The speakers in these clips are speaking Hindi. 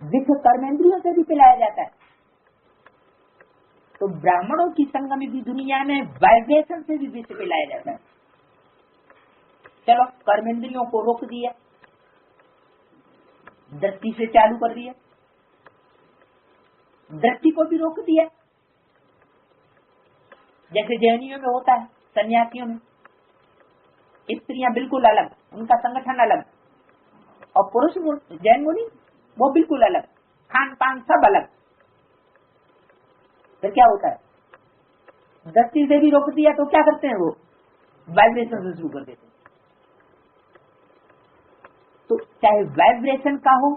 विष कर्मेंद्रियों से भी पिलाया जाता है। तो ब्राह्मणों की संगम की दुनिया में वाइब्रेशन से भी विष पिलाया जाता है। चलो कर्मेंद्रियों को रोक दिया, दृष्टि से चालू कर दिया, दृष्टि को भी रोक दिया। जैसे जैनियों में होता है, सन्यासियों में स्त्रियां बिल्कुल अलग, उनका संगठन अलग, और पुरुष जैन मुनि वो बिल्कुल अलग, खान पान सब अलग। फिर क्या होता है, दृष्टि से भी रोक दिया तो क्या करते हैं, वो वाइब्रेशन से शुरू कर देते हैं। तो चाहे वाइब्रेशन का हो,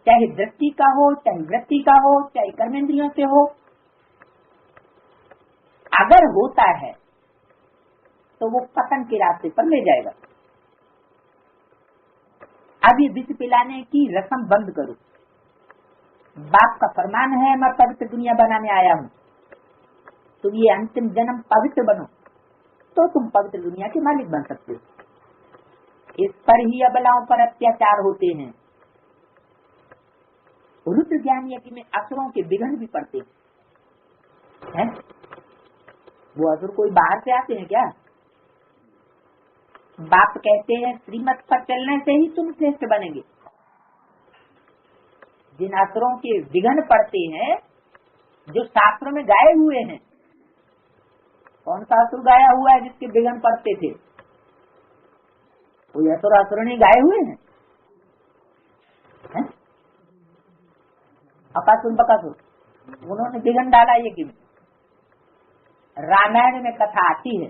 चाहे दृष्टि का हो, चाहे वृत्ति का हो, चाहे कर्मेंद्रियों से हो, अगर होता है तो वो पतन के रास्ते पर ले जाएगा। अब ये विष पिलाने की रस्म बंद करो। बाप का फरमान है, मैं पवित्र दुनिया बनाने आया हूँ, तुम ये अंतिम जन्म पवित्र बनो तो तुम पवित्र दुनिया के मालिक बन सकते हो। इस पर ही अबलाओं पर अत्याचार होते हैं। रुद्र ज्ञान यज्ञ में असुरों के विघ्न भी पड़ते हैं। वो असुर कोई बाहर से आते हैं क्या? बाप कहते हैं श्रीमत पर चलने से ही तुम श्रेष्ठ बनेंगे। जिन असुरों के विघ्न पड़ते हैं जो शास्त्रों में गाए हुए हैं, कौन सा असुर गाया हुआ है जिसके विघ्न पड़ते थे? कोई असुर नहीं गाए हुए हैं? अकासुर बकासुर, उन्होंने विघ्न डाला ये कि रामायण में कथा आती है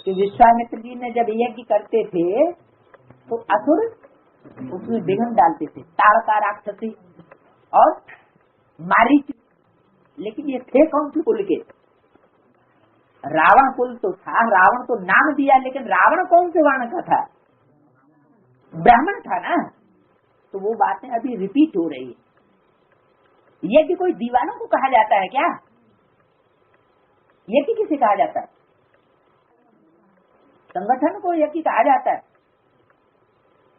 कि विश्वामित्र जी ने जब यज्ञ करते थे तो असुर उसमें विघ्न डालते थे, ताड़का राक्षसी और मारीच। लेकिन ये थे कौन सी कुल के? रावण कुल तो था, रावण तो नाम दिया, लेकिन रावण कौन से वर्ण का था? ब्राह्मण था ना। तो वो बातें अभी रिपीट हो रही है। यज्ञ कोई दीवानों को कहा जाता है क्या? यज्ञ किसे कहा जाता है? संगठन को यज्ञ कहा जाता है।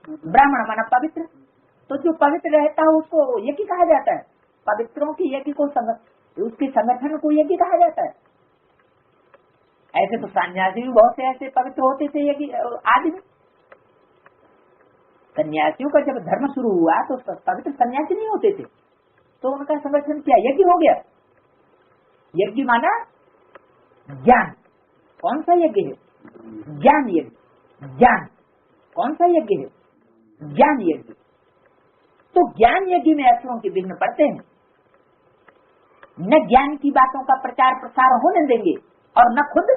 ब्राह्मण माना पवित्र, तो जो पवित्र रहता है उसको यज्ञ कहा जाता है। पवित्रों की यज्ञ को उसके संगठन को यज्ञ कहा जाता है। ऐसे तो सन्यासी भी बहुत से ऐसे पवित्र होते थे यज्ञ आदि में। सन्यासियों का जब धर्म शुरू हुआ तो पवित्र सन्यासी नहीं होते थे, तो उनका संगठन क्या? यज्ञ हो गया। यज्ञ माना ज्ञान। कौन सा यज्ञ है? ज्ञान यज्ञ। ज्ञान कौन सा यज्ञ है? ज्ञान यज्ञ। तो ज्ञान यज्ञ में असुरों के विघ्न पड़ते हैं। न ज्ञान की बातों का प्रचार प्रसार होने देंगे और न खुद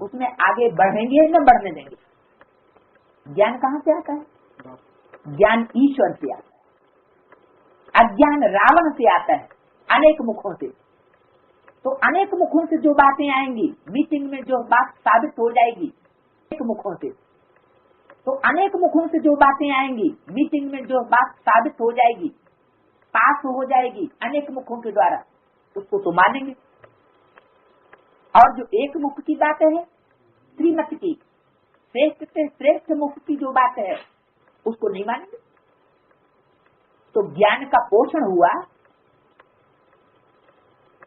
उसमें आगे बढ़ेंगे, न बढ़ने देंगे। ज्ञान कहाँ से आता है? ज्ञान ईश्वर से आता है। अज्ञान रावण से आता है, अनेक मुखों से। तो अनेक मुखों से जो बातें आएंगी, मीटिंग में जो बात साबित हो जाएगी अनेक मुखों से, तो अनेक मुखों से जो बातें आएंगी, मीटिंग में जो बात साबित हो जाएगी, पास हो जाएगी अनेक मुखों के द्वारा, उसको तो मानेंगे। और जो एक मुख की बात है, श्रीमत की, श्रेष्ठ से श्रेष्ठ मुख की जो बात है, उसको नहीं मानेंगे। तो ज्ञान का पोषण हुआ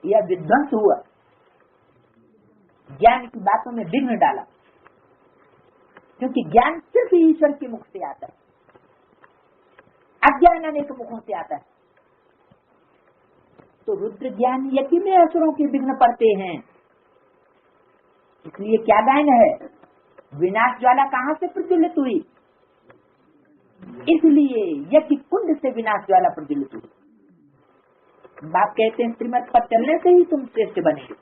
या विध्वंस हुआ? ज्ञान की बातों में विघ्न डाला, क्योंकि ज्ञान सिर्फ ईश्वर के मुख से आता है, अज्ञान अनेक मुखों से आता है। तो रुद्र ज्ञान यज्ञ में असुरों के विघ्न पड़ते हैं। इसलिए क्या गायन है? विनाश ज्वाला कहाँ से प्रज्वलित हुई? इसलिए यज्ञ कुंड से विनाश ज्वाला प्रज्वलित हुई। बाप कहते हैं श्रीमत पर चलने से ही तुम श्रेष्ठ बनेगे।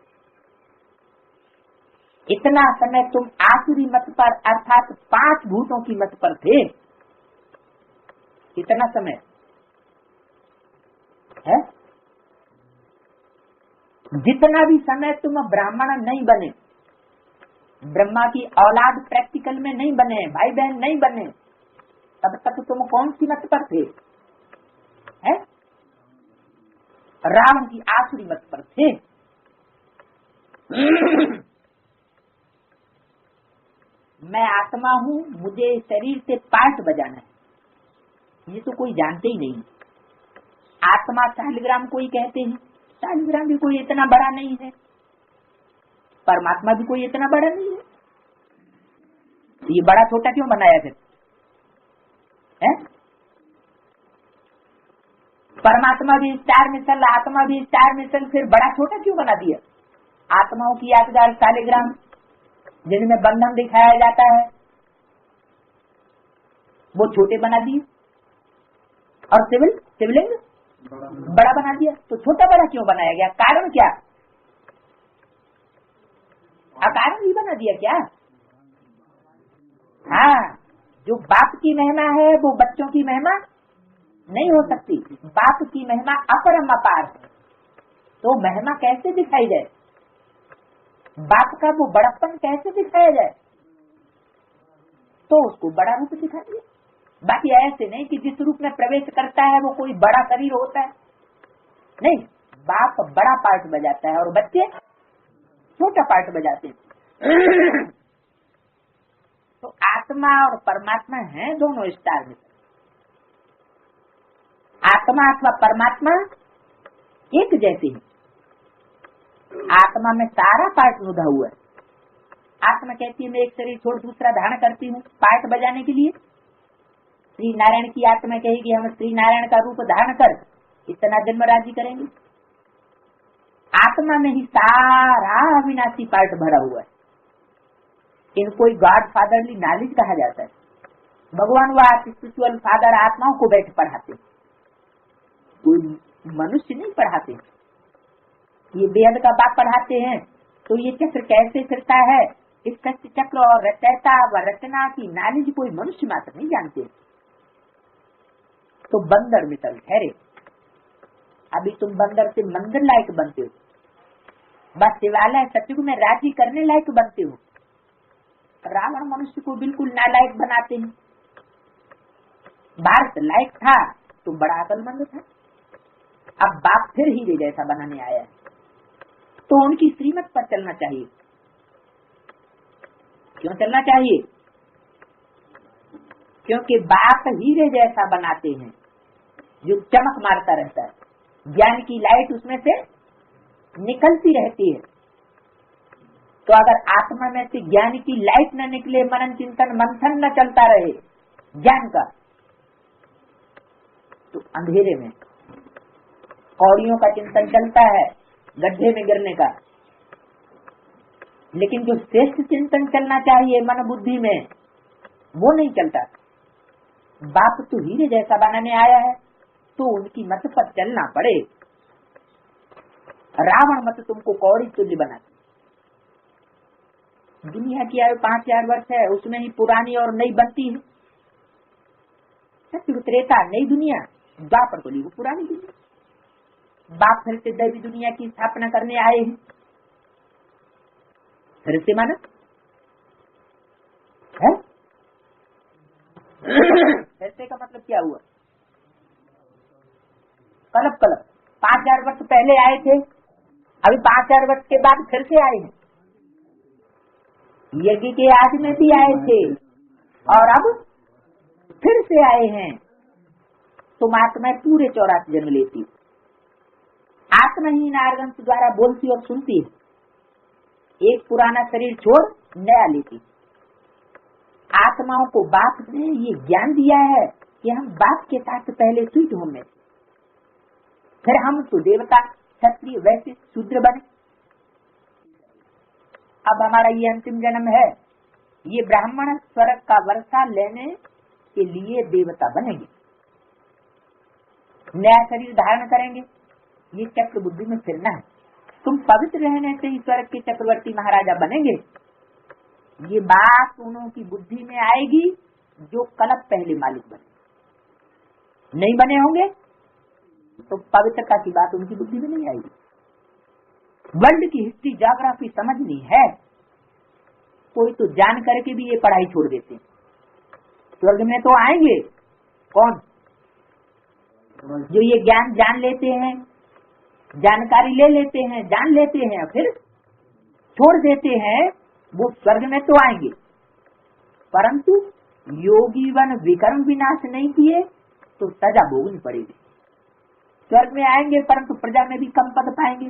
इतना समय तुम आसुरी मत पर अर्थात 5 भूतों की मत पर थे। कितना समय है? जितना भी समय तुम ब्राह्मण नहीं बने, ब्रह्मा की औलाद प्रैक्टिकल में नहीं बने, भाई बहन नहीं बने, तब तक तुम कौन सी मत पर थे? है? रावण की आसुरी मत पर थे। मैं आत्मा हूँ, मुझे शरीर से पार्ट बजाना है, ये तो कोई जानते ही नहीं। आत्मा शालिग्राम कोई कहते हैं, शालिग्राम भी कोई इतना बड़ा नहीं है, परमात्मा भी कोई इतना बड़ा नहीं है। ये बड़ा छोटा क्यों बनाया फिर है? परमात्मा भी स्टार मिसल, आत्मा भी स्टार मिसल, फिर बड़ा छोटा क्यों बना दिया? आत्माओं की यादगार शालिग्राम जिनमें बंधन दिखाया जाता है वो छोटे बना दिए, और शिवलिंग बड़ा बना दिया। तो छोटा बड़ा क्यों बनाया गया? कारण क्या? अकारण ही बना दिया क्या? हाँ, जो बाप की महिमा है वो बच्चों की महिमा नहीं हो सकती। बाप की महिमा अपरम अपार है, तो महिमा कैसे दिखाई जाए? बाप का वो बड़प्पन कैसे दिखाया जाए? तो उसको बड़ा रूप दिखा दिया। बाकी ऐसे नहीं कि जिस रूप में प्रवेश करता है वो कोई बड़ा शरीर होता है, नहीं। बाप बड़ा पार्ट बजाता है और बच्चे छोटा पार्ट बजाते हैं। तो आत्मा और परमात्मा हैं दोनों स्टार में। आत्मा अथवा परमात्मा एक जैसे हैं। आत्मा में सारा पार्ट रुधा हुआ है। आत्मा कहती है मैं एक शरीर छोड़ दूसरा धारण करती हूँ पार्ट बजाने के लिए। श्री नारायण की आत्मा कहेगी हम श्री नारायण का रूप धारण कर इतना जन्म राजी करेंगे। आत्मा में ही सारा अविनाशी पार्ट भरा हुआ है। इनको गॉड फादरली नॉलेज कहा जाता है। भगवान व स्पिरिचुअल फादर आत्माओं को बैठ पढ़ाते, कोई मनुष्य नहीं पढ़ाते। ये वेद का बाप पढ़ाते हैं। तो ये चक्र कैसे फिरता है, इस चक्र और रचयिता व रचना की नॉलेज कोई मनुष्य मात्र नहीं जानते। तो बंदर मिसल ठहरे। अभी तुम बंदर से मंदिर लायक बनते हो, बस शिवालय सतयुग में राजी करने लायक बनते हो। रावण मनुष्य को बिल्कुल नालायक बनाते हैं। भारत लायक था तो बड़ा अकलमंद था, अब बाप फिर हीरे जैसा बनाने आया है। तो उनकी श्रीमत पर चलना चाहिए। क्यों चलना चाहिए? क्योंकि बाप हीरे जैसा बनाते हैं जो चमक मारता रहता है। ज्ञान की लाइट उसमें से निकलती रहती है। तो अगर आत्मा में से ज्ञान की लाइट न निकले, मनन चिंतन मंथन न चलता रहे ज्ञान का, तो अंधेरे में कौड़ियों का चिंतन चलता है, गड्ढे में गिरने का। लेकिन जो श्रेष्ठ चिंतन चलना चाहिए मन बुद्धि में, वो नहीं चलता। बाप तो हीरे जैसा बनाने आया है, तो उनकी मत पर चलना पड़े। रावण मत तुमको कौड़ी तुल्य बनाती। दुनिया की आयु 5000 वर्ष है, उसमें ही पुरानी और नई बनती है। सत्युग त्रेता नई दुनिया, द्वापर कली वो पुरानी दुनिया। बाप फिर से दैवी दुनिया की स्थापना करने आए हैं। फिर से माना है। फिर का मतलब क्या हुआ? कलप 5000 वर्ष पहले आए थे, अभी 5000 वर्ष के बाद फिर से आए हैं। यज्ञ के आदि में भी आए थे और अब फिर से आए हैं। तुम आत्मा पूरे 84 जन्म लेती। आत्मा ही नारगंश द्वारा बोलती और सुनती है। एक पुराना शरीर छोड़ नया लेती। आत्माओं को बाप ने ये ज्ञान दिया है कि हम बाप के साथ पहले स्वीट होम में, फिर हम तो देवता क्षत्रिय वैश्य शूद्र बने। अब हमारा ये अंतिम जन्म है, ये ब्राह्मण स्वर्ग का वर्षा लेने के लिए देवता बनेंगे, नया शरीर धारण करेंगे। ये चक्र बुद्धि में फिरना है। तुम पवित्र रहने से ही स्वर्ग के चक्रवर्ती महाराजा बनेंगे। ये बात उन्हों की बुद्धि में आएगी जो कलप पहले मालिक बने। नहीं बने होंगे तो पवित्रता की बात उनकी बुद्धि में नहीं आएगी। वर्ल्ड की हिस्ट्री ज्योग्राफी समझनी है, कोई तो जान करके भी ये पढ़ाई छोड़ देते। स्वर्ग में तो आएंगे कौन? जो ये ज्ञान जान लेते हैं, जानकारी ले लेते हैं, जान लेते हैं, फिर छोड़ देते हैं, वो स्वर्ग में तो आएंगे। परंतु योगी वन विकर्म विनाश नहीं किए, तो सजा भोगनी पड़ेगी। स्वर्ग में आएंगे परंतु प्रजा में भी कम पद पाएंगे।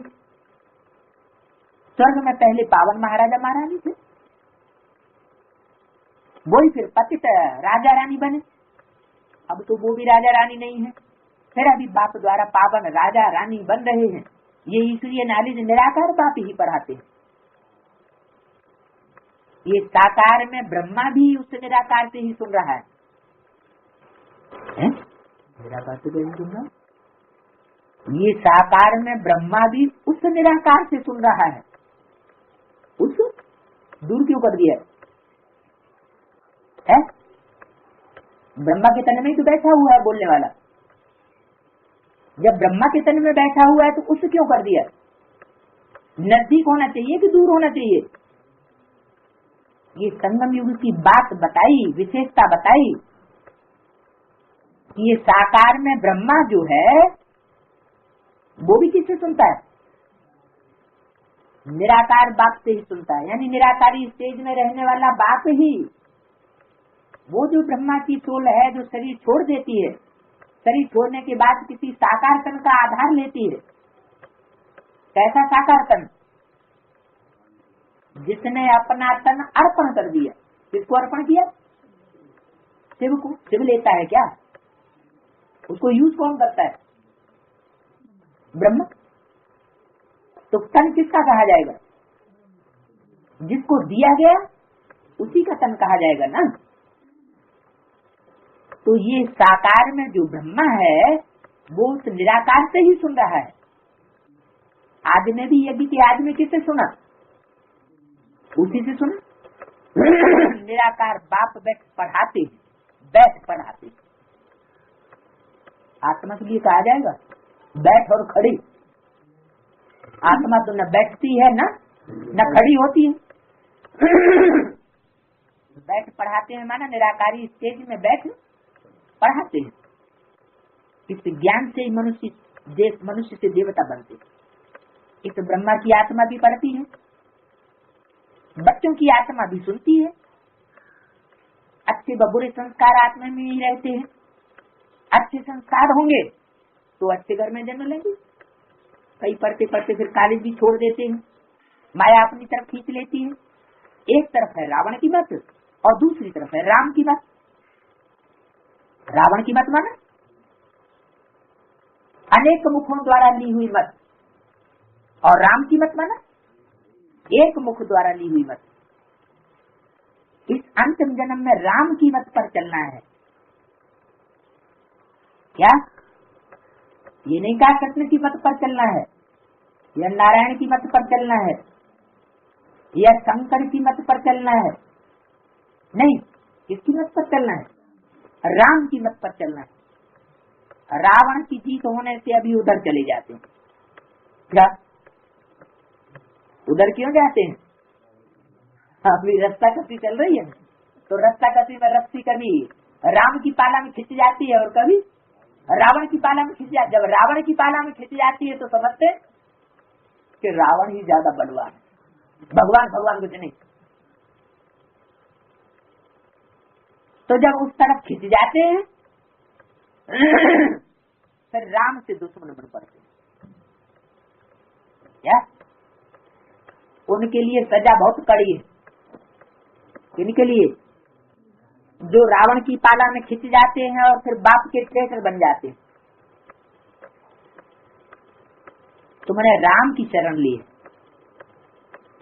स्वर्ग में पहले पावन महाराजा महारानी थे, वही फिर पतित राजा रानी बने। अब तो वो भी राजा रानी नहीं है, फिर अभी बाप द्वारा पावन राजा रानी बन रहे हैं। ये ईश्वरीय नॉलेज निराकार बाप ही पढ़ाते हैं। ये साकार में ब्रह्मा भी उस निराकार से ही सुन रहा है, निराकार से नहीं सुन रहा। ये साकार में ब्रह्मा भी उस निराकार से सुन रहा है। उस दूर क्यों कर दिया है? ब्रह्मा के तन में ही तो बैठा हुआ है बोलने वाला। जब ब्रह्मा के तन में बैठा हुआ है तो उस क्यों कर दिया? नजदीक होना चाहिए कि दूर होना चाहिए? ये संगम युग की बात बताई, विशेषता बताई कि ये साकार में ब्रह्मा जो है वो भी किससे सुनता है? निराकार बाप से ही सुनता है। यानी निराकारी स्टेज में रहने वाला बाप ही, वो जो ब्रह्मा की सोल है जो शरीर छोड़ देती है, शरीर छोड़ने के बाद किसी साकार तन का आधार लेती है। कैसा साकार तन? जिसने अपना तन अर्पण कर दिया। किसको अर्पण किया? शिव को। शिव लेता है क्या? उसको यूज कौन करता है? ब्रह्मा। तो तन किसका कहा जाएगा? जिसको दिया गया उसी का तन कहा जाएगा ना। तो ये साकार में जो ब्रह्मा है वो उस निराकार से ही सुन रहा है। आज में भी यज्ञ के आज में किससे सुना? उसी से सुना। निराकार बाप बैठ पढ़ाते। आत्मा के लिए कहा जाएगा बैठ और खड़ी। आत्मा तो न बैठती है न खड़ी होती है। बैठ पढ़ाते हैं माना निराकारी स्टेज में बैठ पढ़ाते हैं। इस ज्ञान से ही मनुष्य से देवता बनते। इस ब्रह्मा की आत्मा भी पढ़ती है, बच्चों की आत्मा भी सुनती है। अच्छे व बुरे संस्कार आत्मा में ही रहते हैं। अच्छे संस्कार होंगे तो अच्छे घर में जन्म लेंगे। कई पढ़ते पढ़ते फिर कॉलेज भी छोड़ देते हैं, माया अपनी तरफ खींच लेती है। एक तरफ है रावण की मत और दूसरी तरफ है राम की मत। रावण की मत माना अनेक मुखों द्वारा ली हुई मत, और राम की मत माना एक मुख द्वारा ली हुई मत। इस अंतिम जन्म में राम की मत पर चलना है। क्या ये नहीं कहा कृष्ण की मत पर चलना है या नारायण की मत पर चलना है या शंकर की मत पर चलना है? नहीं, किसकी मत पर चलना है? राम की मत पर चलना है। रावण की जीत होने से अभी उधर चले जाते हैं। क्या उधर क्यों जाते हैं? अभी रास्ता कसी चल रही है तो रास्ता कसी में रस्सी कभी राम की पाला में खिंच जाती है और कभी रावण की पाला में खिंच जाती है। जब रावण की पाला में खिंच जाती है तो समझते कि रावण ही ज्यादा बलवान है, भगवान कुछ नहीं। तो जब उस तरफ खिंच जाते हैं फिर राम से दुश्मन बन पड़ते हैं। क्या उनके लिए सजा बहुत कड़ी है। किनके लिए? जो रावण की पाला में खिंच जाते हैं और फिर बाप के ट्रेटर बन जाते हैं। तुमने राम की शरण ली,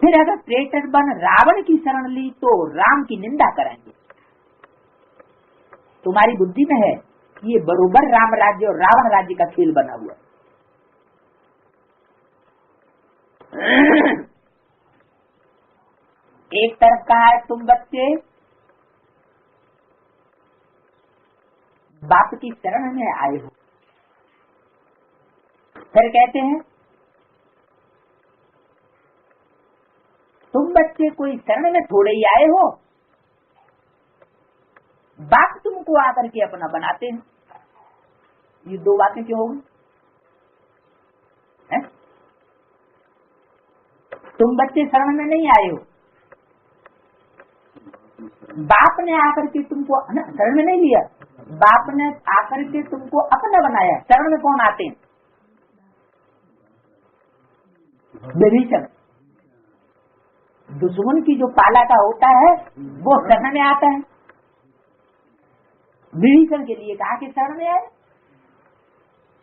फिर अगर ट्रेटर बन रावण की शरण ली तो राम की निंदा करेंगे। तुम्हारी बुद्धि में है ये बरोबर राम राज्य और रावण राज्य का खेल बना हुआ है। एक तरफ कहा है तुम बच्चे बाप की शरण में आए हो, फिर कहते हैं तुम बच्चे कोई शरण में थोड़े ही आए हो, बाप तुमको आकर के अपना बनाते हैं। ये दो बातें क्यों होगी? तुम बच्चे शरण में नहीं आए हो, बाप ने आकर के तुमको शरण में नहीं लिया, बाप ने आकर के तुमको अपना बनाया। शरण में कौन आते हैं? विभीषण। दुश्मन की जो पाला का होता है वो शरण में आता है। विभीषण के लिए कहा कि शरण में आए,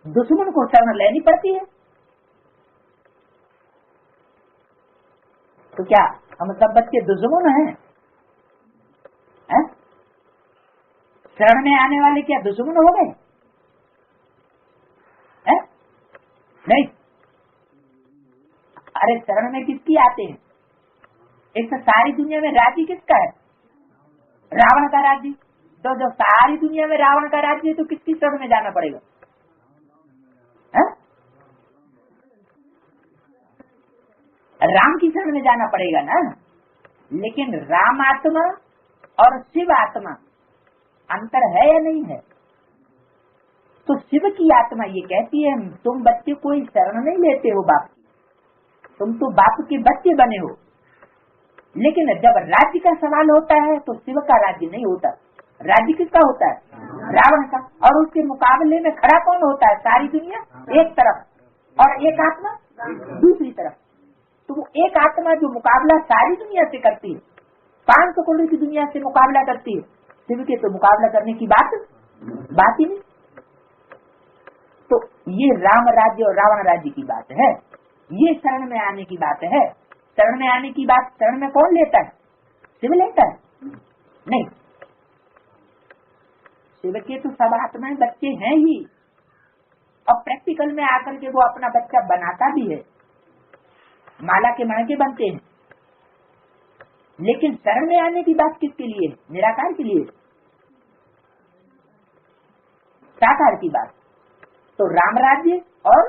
दुश्मन को शरण लेनी पड़ती है। तो क्या हम सब बच्चे दुश्मन हैं? शरण में आने वाले क्या दुश्मन हो गए? नहीं। अरे शरण में किसकी आते हैं? एक तो सारी दुनिया में राज्य किसका है? रावण का राज्य। तो जब सारी दुनिया में रावण का राज्य है तो किसकी शरण में जाना पड़ेगा? राम की शरण में जाना पड़ेगा ना। लेकिन राम आत्मा और शिव आत्मा अंतर है या नहीं है? तो शिव की आत्मा ये कहती है तुम बच्चे कोई शरण नहीं लेते हो बाप की, तुम तो बाप के बच्चे बने हो। लेकिन जब राज्य का सवाल होता है तो शिव का राज्य नहीं होता। राज्य किसका होता है? रावण का। और उसके मुकाबले में खड़ा कौन होता है? सारी दुनिया एक तरफ और एक आत्मा दूसरी तरफ। तो वो एक आत्मा जो मुकाबला सारी दुनिया से करती है, 500 करोड़ की दुनिया से मुकाबला करती है, शिव के तो मुकाबला करने की बात ही नहीं। तो ये राम राज्य और रावण राज्य की बात है, ये शरण में आने की बात है। शरण में आने की बात शरण में कौन लेता है? शिव लेता है? नहीं, शिव के तो सब आत्माएं बच्चे हैं ही, और प्रैक्टिकल में आकर के वो अपना बच्चा बनाता भी है, माला के मणके बनते हैं। लेकिन शरण में आने की बात किसके लिए? निराकार के लिए, साकार की बात। तो राम राज्य और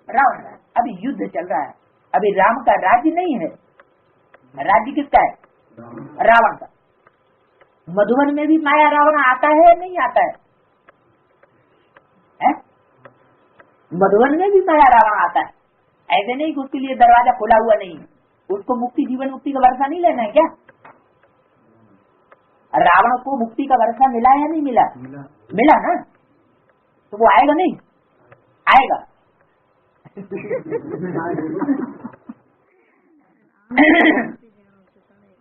रावण राज्य, अभी युद्ध चल रहा है। अभी राम का राज्य नहीं है, राज्य किसका है? रावण का। मधुबन में भी माया रावण आता है या नहीं आता है? मधुबन में भी माया रावण आता है। ऐसे नहीं कि उसके लिए दरवाजा खुला हुआ नहीं है, उसको मुक्ति जीवन मुक्ति का वर्षा नहीं लेना है क्या? रावण को मुक्ति का वर्षा मिला या नहीं मिला? मिला ना। तो वो आएगा नहीं? आएगा।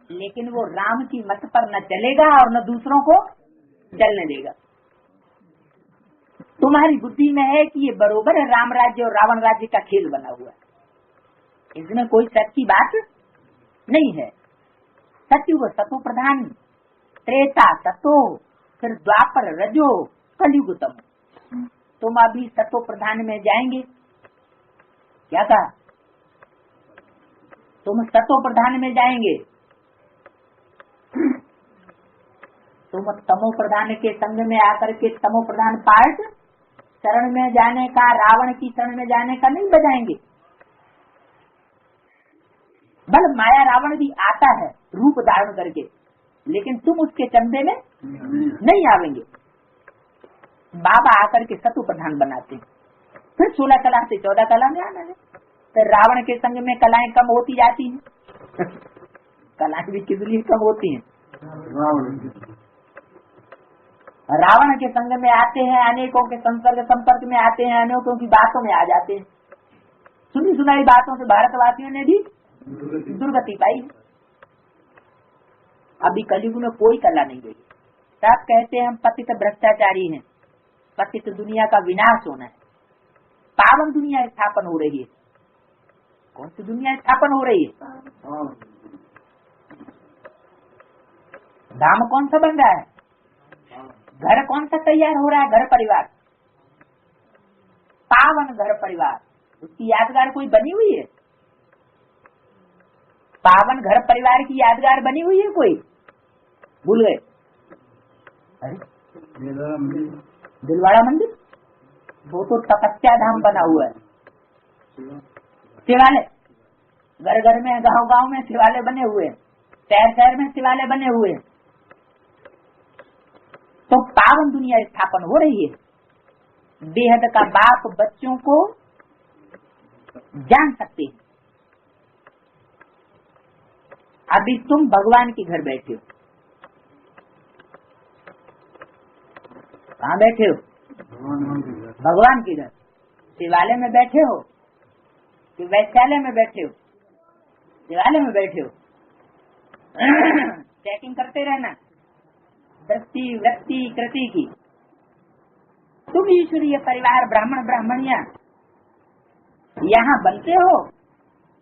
लेकिन वो राम की मत पर न चलेगा और न दूसरों को चलने देगा। तुम्हारी बुद्धि में है कि ये बरोबर है, राम राज्य और रावण राज्य का खेल बना हुआ है, इसमें कोई सच्ची बात नहीं है। सत्युग सतो प्रधान, त्रेता सतो, फिर द्वापर रजो, कलयुग तम। तुम अभी सतो प्रधान में जाएंगे। क्या कहा? तुम सतो प्रधान में जाएंगे, तुम तमो प्रधान के संग में आकर के तमो प्रधान पार्ट शरण में जाने का, रावण की शरण में जाने का नहीं बजाएंगे। बल माया रावण भी आता है रूप धारण करके, लेकिन तुम उसके चंदे में नहीं आवेंगे। बाबा आकर के सतु प्रधान बनाते हैं, फिर 16 कला से 14 कला में आना है। फिर रावण के संग में कलाएं कम होती जाती हैं। कलाएं भी किस लिए कम होती हैं? रावण के संग में आते हैं, अनेकों के संपर्क में आते हैं, अनेकों की बातों में आ जाते हैं। सुनी सुनाई बातों से भारतवासियों ने भी दुर्गति पाई। अभी कलयुग में कोई कला नहीं रही। सब कहते हैं हम पतित भ्रष्टाचारी हैं, पतित दुनिया का विनाश होना है, पावन दुनिया स्थापन हो रही है। कौन सी दुनिया स्थापन हो रही है? धाम कौन सा बन रहा है? घर कौन सा तैयार हो रहा है? घर परिवार, पावन घर परिवार, उसकी यादगार कोई बनी हुई है? पावन घर परिवार की यादगार बनी हुई है कोई? भूल गए? दिलवाड़ा मंदिर, वो तो तपस्या धाम बना हुआ है। शिवालय घर घर में, गांव गांव में शिवालय बने हुए हैं, शहर शहर में शिवालय बने हुए हैं। तो पावन दुनिया स्थापन हो रही है। बेहद का बाप बच्चों को जान सकते हैं। अभी तुम भगवान के घर बैठे हो, कहाँ बैठे हो? भगवान की घर। शिवालय में बैठे हो कि वैश्यालय में बैठे हो? शिवालय में बैठे हो। चेकिंग करते रहना दृष्टि वृत्ति कृति की। तुम ईश्वरीय परिवार ब्राह्मण ब्राह्मणियां यहाँ बनते हो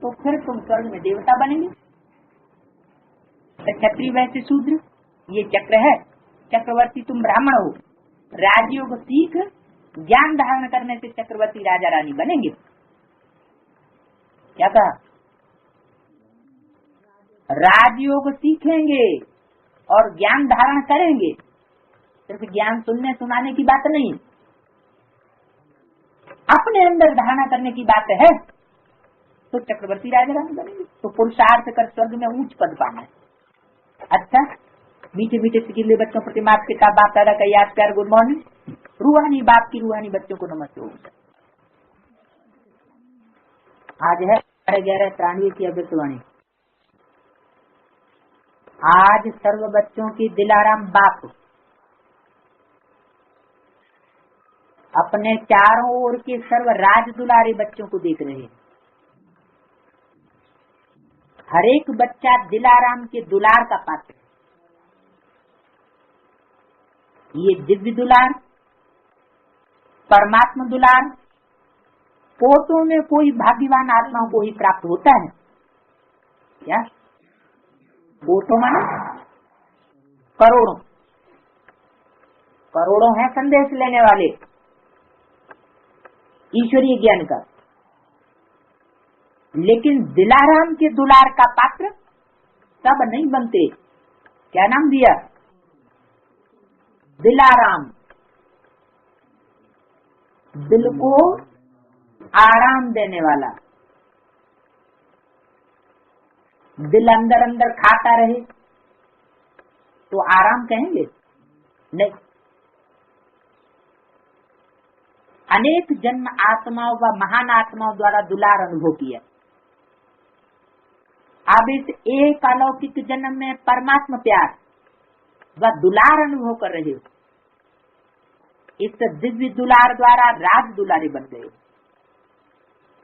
तो फिर तुम स्वर्ग में देवता बनेंगे। क्षत्रिय वैश्य शूद्र ये चक्र है। चक्रवर्ती तुम ब्राह्मण हो, राजयोग सीख ज्ञान धारण करने से चक्रवर्ती राजा रानी बनेंगे। क्या कहा? राजयोग सीखेंगे और ज्ञान धारण करेंगे। सिर्फ ज्ञान सुनने सुनाने की बात नहीं, अपने अंदर धारणा करने की बात है तो चक्रवर्ती राजा रानी बनेंगे। तो पुरुषार्थ कर स्वर्ग में ऊंच पद पाना है। अच्छा, मीठे मीठे सिकिले बच्चों प्रति माता पिता बाप दादा का याद प्यार गुड मॉर्निंग। रूहानी बाप की रूहानी बच्चों को नमस्ते। आज है 11/93 की अव्यक्तवाणी। आज सर्व बच्चों की दिलाराम बाप अपने चारों ओर के सर्व राज दुलारे बच्चों को देख रहे हैं। हर एक बच्चा दिलाराम के दुलार का पात्र। ये दिव्य दुलार, परमात्मा दुलार कोटों में कोई भाग्यवान आत्माओं को ही प्राप्त होता है। क्या कोटों माना? करोड़ों। करोड़ों हैं संदेश लेने वाले ईश्वरीय ज्ञान का। लेकिन दिलाराम के दुलार का पात्र सब नहीं बनते। क्या नाम दिया? दिलाराम। दिल को आराम देने वाला। दिल अंदर अंदर खाता रहे तो आराम कहेंगे? नहीं। अनेक जन्म आत्माओं व महान आत्माओं द्वारा दुलार अनुभव किया। अब इस एक अलौकिक जन्म में परमात्मा प्यार व दुलार अनुभव कर रहे हो। इस दिव्य दुलार द्वारा राज दुलारे बन गए।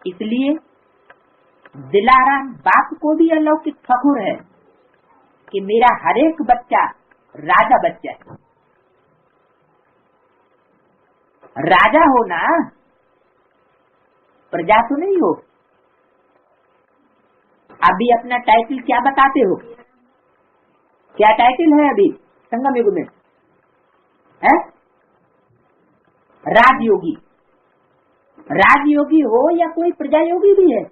इसलिए दिलाराम बाप को भी अलौकिक फखुर है कि मेरा हर एक बच्चा राजा बच्चा है। राजा हो ना, प्रजा तो नहीं हो। अभी अपना टाइटल क्या बताते हो? क्या टाइटल है अभी संगम युग में? है राजयोगी। राजयोगी हो या कोई प्रजा योगी भी है?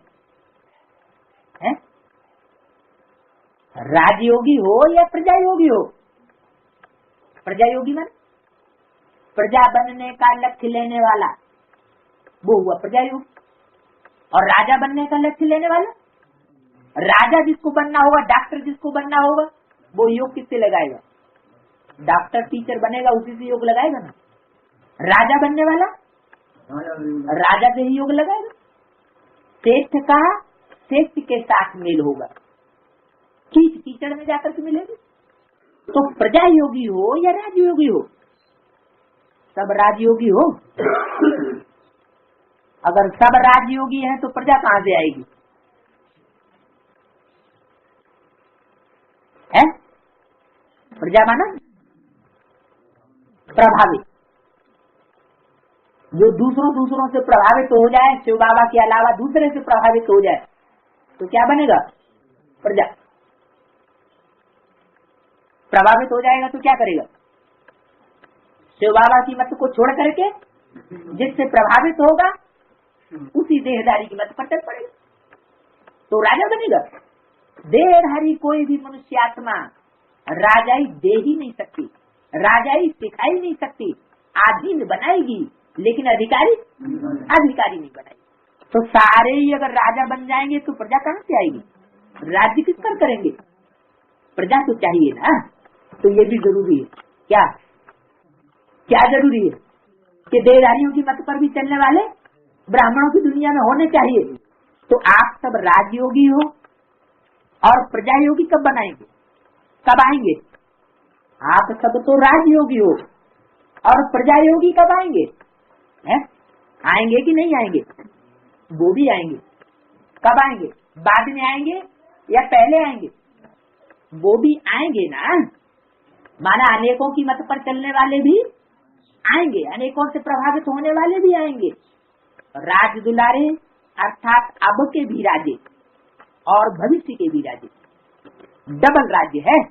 राजयोगी हो या प्रजा योगी हो? प्रजा योगी मान प्रजा बनने का लक्ष्य लेने वाला, वो हुआ प्रजा योगी। और राजा बनने का लक्ष्य लेने वाला, राजा जिसको बनना होगा, डॉक्टर जिसको बनना होगा, वो योग किससे लगाएगा? डॉक्टर टीचर बनेगा उसी से योग लगाएगा ना। राजा बनने वाला राजा से ही योग लगाएगा। श्रेष्ठ का श्रेष्ठ के साथ मेल होगा, कीच कीचड़ में जाकर के मिलेगी। तो प्रजा योगी हो या राजयोगी हो, सब राजयोगी हो। अगर सब राजयोगी हैं तो प्रजा कहां से आएगी? है प्रजा माना प्रभावित, जो दूसरों से प्रभावित हो जाए, शिव बाबा के अलावा दूसरे से प्रभावित हो जाए तो क्या बनेगा? प्रजा। प्रभावित हो जाएगा तो क्या करेगा? शिव बाबा की मत को छोड़ करके जिससे प्रभावित होगा उसी देहधारी की मत पर चल पड़ेगा तो राजा बनेगा। देहधारी कोई भी मनुष्य आत्मा राजाई दे ही नहीं सकती, राजाई सिखाई नहीं सकती। अधीन बनाएगी लेकिन अधिकारी नहीं बनाएगी। तो सारे ही अगर राजा बन जाएंगे तो प्रजा कहां से आएगी? राज्य किस पर करेंगे? प्रजा तो चाहिए ना। तो ये भी जरूरी है। क्या जरूरी है? कि देहधारियों की मत पर भी चलने वाले ब्राह्मणों की दुनिया में होने चाहिए। तो आप सब राजयोगी हो और प्रजा योगी कब बनाएंगे? कब आएंगे? आप सब तो राजयोगी हो और प्रजायोगी कब आएंगे? हैं? आएंगे कि नहीं आएंगे? वो भी आएंगे। कब आएंगे? बाद में आएंगे या पहले आएंगे? वो भी आएंगे ना। माना अनेकों की मत पर चलने वाले भी आएंगे, अनेकों से प्रभावित होने वाले भी आएंगे। राज दुलारे अर्थात अब के भी राजे और भविष्य के भी राजे, डबल राज्य है।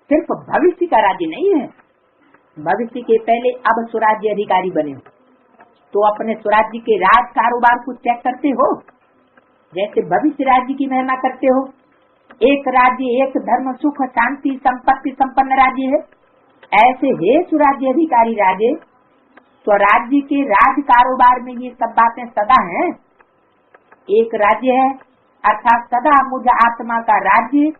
सिर्फ भविष्य का राज्य नहीं है। भविष्य के पहले अब स्वराज्य अधिकारी बने तो अपने स्वराज्य के राज कारोबार को चेक करते हो, जैसे भविष्य राज्य की महिमा करते हो। एक राज्य, एक धर्म, सुख, शांति, संपत्ति संपन्न राज्य है। ऐसे है स्वराज्य अधिकारी राजे, स्वराज्य के राज कारोबार में ये सब बातें सदा हैं। एक राज्य है अर्थात सदा मुझ आत्मा का राज्य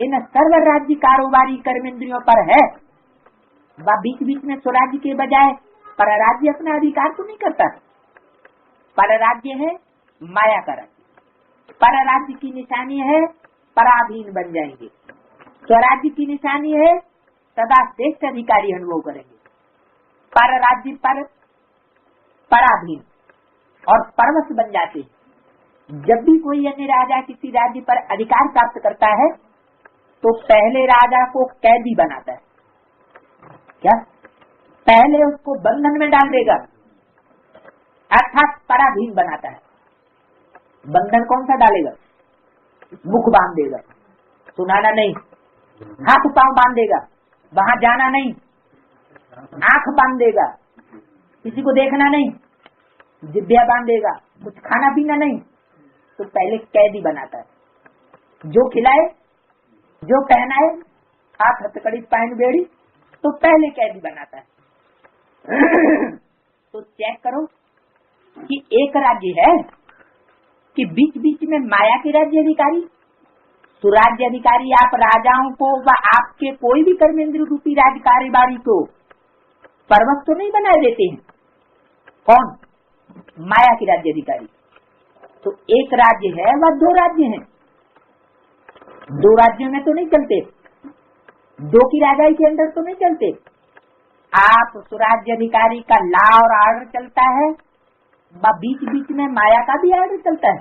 इन सर्व राज्य कारोबारी कर्मेंद्रियों पर है। वह बीच बीच में स्वराज्य के बजाय पर राज्य अपना अधिकार तो नहीं करता। पर राज्य है माया का राज्य। पर राज्य की निशानी है पराधीन बन जाएंगे। स्वराज्य की निशानी है सदा श्रेष्ठ अधिकारी अनुभव करेंगे। पर राज्य पर पराधीन और परवश बन जाते हैं। जब भी कोई अन्य राजा किसी राज्य पर अधिकार प्राप्त करता है तो पहले राजा को कैदी बनाता है। क्या? पहले उसको बंधन में डाल देगा अर्थात पराधीन बनाता है। बंधन कौन सा डालेगा? मुख बांध देगा, सुनाना नहीं। हाथ पांव बांध देगा, वहां जाना नहीं। आंख बांध देगा, किसी को देखना नहीं। जिभ्या बांध देगा, कुछ खाना पीना नहीं। तो पहले कैदी बनाता है। जो खिलाए, जो पहनाए, हाथ हथकड़ी पैंट बेड़ी, तो पहले कैदी बनाता है। तो चेक करो कि एक राज्य है कि बीच बीच में माया के राज्य अधिकारी। सुराज्य अधिकारी आप राजाओं को व आपके कोई भी कर्मेंद्र रूपी राज्य कार्यवाही को परवश तो नहीं बनाए देते हैं। कौन? माया के राज्य अधिकारी। तो एक राज्य है वह दो राज्य हैं। दो राज्यों में तो नहीं चलते, दो की राजाई के अंदर तो नहीं चलते। आप सुराज्य अधिकारी का लॉ और ऑर्डर चलता है, बीच बीच में माया का भी ऑर्डर चलता है।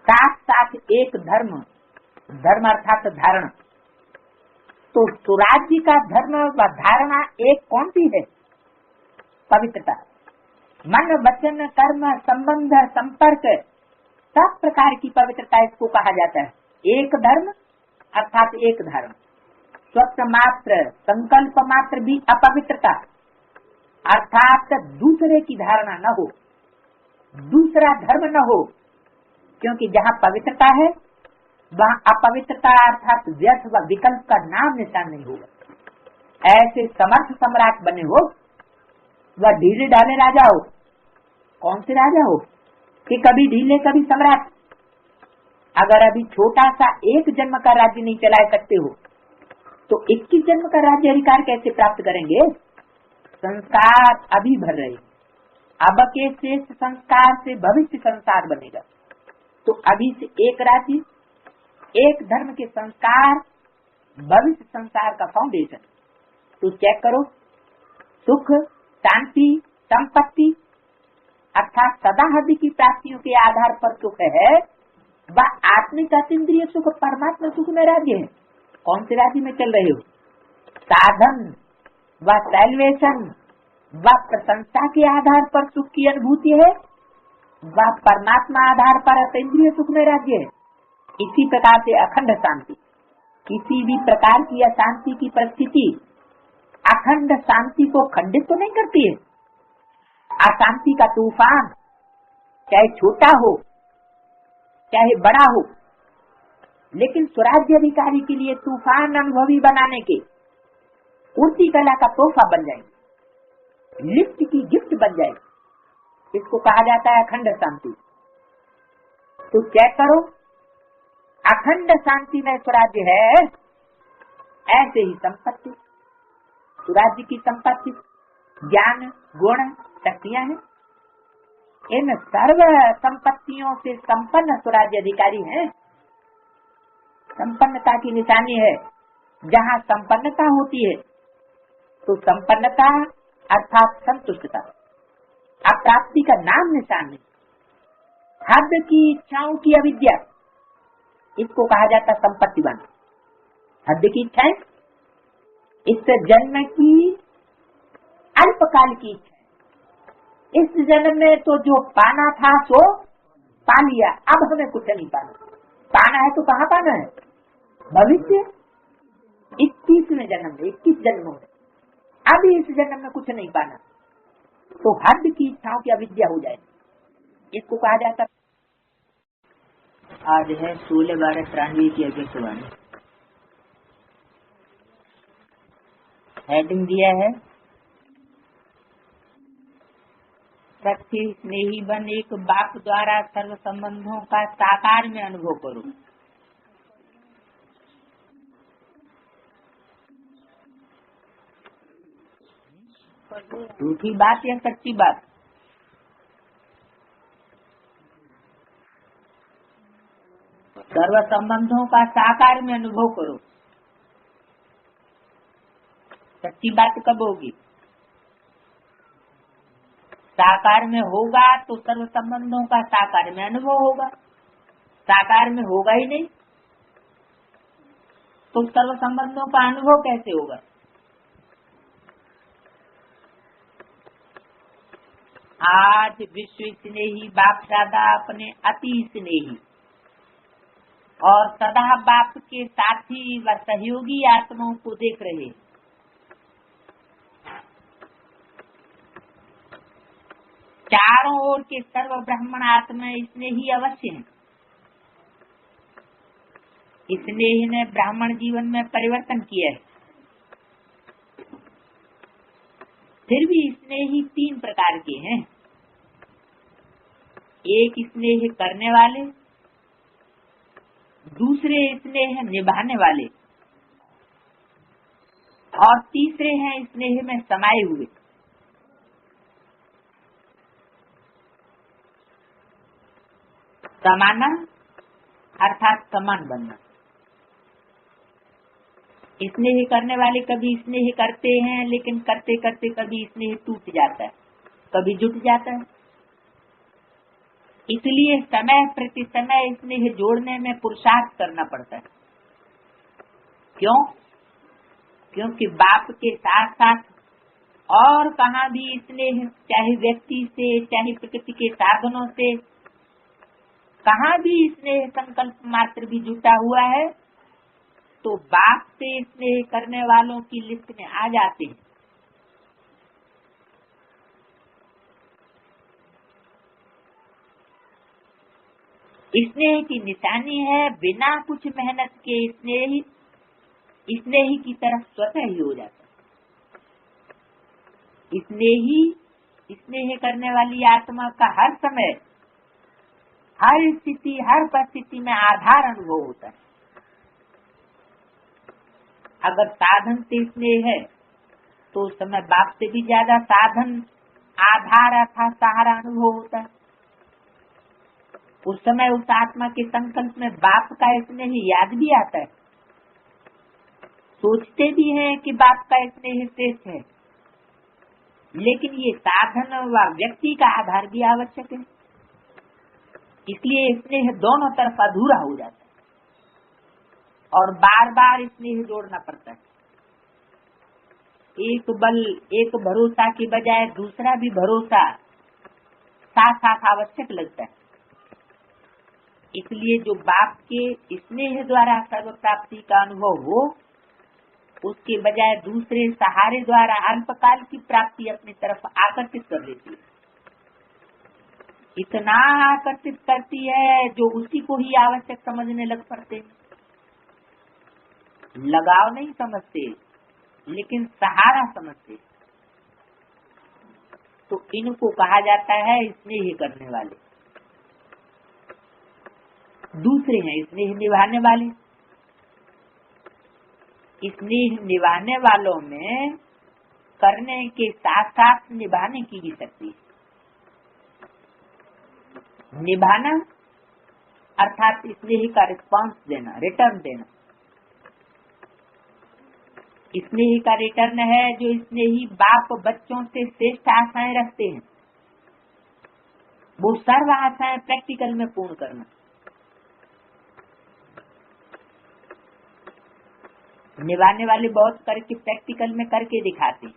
साथ साथ एक धर्म, धर्म अर्थात धारणा। तो सुराज्य का धर्म व धारणा एक कौन सी है? पवित्रता। मन, वचन, कर्म, संबंध, संपर्क, सब प्रकार की पवित्रता इसको कहा जाता है। एक धर्म अर्थात एक धर्म। स्वप्न मात्र, संकल्प मात्र भी अपवित्रता अर्थात दूसरे की धारणा न हो, दूसरा धर्म न हो। क्योंकि जहाँ पवित्रता है वहाँ अपवित्रता अर्थात व्यर्थ व विकल्प का नाम निशान नहीं होगा। ऐसे समर्थ सम्राट बने हो व ढीले ढाले राजा हो। कौन से राजा हो कि कभी ढीले कभी सम्राट। अगर अभी छोटा सा एक जन्म का राज्य नहीं चला सकते हो तो 21 जन्म का राज्य अधिकार कैसे प्राप्त करेंगे? संस्कार अभी भर रहे, अब के श्रेष्ठ संस्कार से भविष्य संसार बनेगा। तो अभी से एक राज्य, एक धर्म के संस्कार भविष्य संसार का फाउंडेशन। तो चेक करो, सुख, शांति, संपत्ति अर्थात सदा हृदय की प्राप्तियों के आधार पर सुख है, वह आत्मिक अतीन्द्रिय सुख परमात्मा सुख में राज्य है। कौन से राज्य में चल रहे हो? साधन व सैल्वेशन व प्रशंसा के आधार पर सुख की अनुभूति है, वह परमात्मा आधार पर अतीन्द्रिय सुख में राज्य है। इसी प्रकार से अखंड शांति, किसी भी प्रकार की अशांति की परिस्थिति अखंड शांति को खंडित तो नहीं करती है। अशांति का तूफान चाहे छोटा हो चाहे बड़ा हो, लेकिन स्वराज्य अधिकारी के लिए तूफान अनुभवी बनाने के उड़ती कला का तोहफा बन जाएंगे, लिफ्ट की गिफ्ट बन जाएगी। इसको कहा जाता है अखंड शांति। तो चेक करो, अखंड शांति में स्वराज्य है। ऐसे ही संपत्ति, स्वराज्य की संपत्ति ज्ञान, गुण, शक्तियां हैं। इन सर्व संपत्तियों से संपन्न स्वराज्य अधिकारी हैं। संपन्नता की निशानी है। जहाँ संपन्नता होती है तो संपन्नता अर्थात संतुष्टता। अब प्राप्ति का नाम निशान नहीं, हद की इच्छाओं की अविद्या, इसको कहा जाता संपत्तिवान। हद की इच्छाएं, इस जन्म की अल्पकाल की इच्छा, इस जन्म में तो जो पाना था सो पा लिया, अब हमें कुछ नहीं पाना। पाना है तो कहाँ पाना है? भविष्य 21वें जन्म में, 21 जन्मों में, अभी इस जन्म में कुछ नहीं पाना, तो हद की इच्छाओं की अविद्या हो जाए, इसको कहा जाता। आज है 16/12/93 की अध्यक्षवाणी। हेडिंग दिया है सच्चे स्नेही बन एक बाप द्वारा सर्व संबंधों का साकार में अनुभव करो। झूठी बात या सच्ची बात? सर्व संबंधों का साकार में अनुभव करो। सच्ची बात कब होगी? साकार में होगा तो सर्व संबंधों का साकार में अनुभव होगा। साकार में होगा ही नहीं तो सर्व संबंधों का अनुभव कैसे होगा? आज विश्व स्नेही बाप दादा अपने अति स्नेही और सदा बाप के साथी व सहयोगी आत्माओं को देख रहे। चारों ओर के सर्व ब्राह्मण आत्मा स्नेही अवश्य हैं। स्नेह ने ब्राह्मण जीवन में परिवर्तन किया है। फिर भी स्नेही 3 प्रकार के हैं। एक स्नेह करने वाले, दूसरे स्नेह निभाने वाले और तीसरे हैं स्नेह में समाये हुए। समाना अर्थात समान बनना। स्नेह करने वाले कभी स्नेह करते हैं, लेकिन करते करते कभी स्नेह टूट जाता है, कभी जुट जाता है। इसलिए समय प्रति समय स्नेह जोड़ने में पुरुषार्थ करना पड़ता है। क्यों? क्योंकि बाप के साथ साथ और कहाँ भी स्नेह, चाहे व्यक्ति से चाहे प्रकृति के साधनों से, कहाँ भी स्नेह संकल्प मात्र भी जुटा हुआ है तो बाप से स्नेह करने वालों की लिस्ट में आ जाते हैं। स्नेह की निशानी है बिना कुछ मेहनत के स्नेही की तरफ स्वतः ही हो जाता है। स्नेह करने वाली आत्मा का हर समय, हर स्थिति, हर परिस्थिति में आधार अनुभव होता है। अगर साधन से स्नेह है तो उस समय बाप से भी ज्यादा साधन, आधार अर्थात सहारा अनुभव होता है। उस समय उस आत्मा के संकल्प में बाप का स्नेह याद भी आता है। सोचते भी हैं कि बाप का स्नेह श्रेष्ठ है, लेकिन ये साधन व व्यक्ति का आधार भी आवश्यक है। इसलिए स्नेह दोनों तरफ अधूरा हो जाता है और बार बार स्नेह जोड़ना पड़ता है। एक बल, एक भरोसा की बजाय दूसरा भी भरोसा साथ साथ आवश्यक लगता है। इसलिए जो बाप के स्नेह द्वारा सर्व प्राप्ति का अनुभव हो, उसके बजाय दूसरे सहारे द्वारा अल्पकाल की प्राप्ति अपनी तरफ आकर्षित कर लेती है। इतना आकर्षित करती है जो उसी को ही आवश्यक समझने लग पड़ते हैं। लगाव नहीं समझते, लेकिन सहारा समझते। तो इनको कहा जाता है स्नेह करने वाले। दूसरे हैं स्नेह निभाने वाले। स्नेह निभाने वालों में करने के साथ साथ निभाने की भी शक्ति है। निभाना अर्थात स्नेह का रिस्पांस देना, रिटर्न देना। स्नेही का रिटर्न है जो स्नेही बाप बच्चों से श्रेष्ठ आशाएं रखते हैं, वो सर्व आशाएं प्रैक्टिकल में पूर्ण करना। निभाने वाले बहुत करके प्रैक्टिकल में करके दिखाते,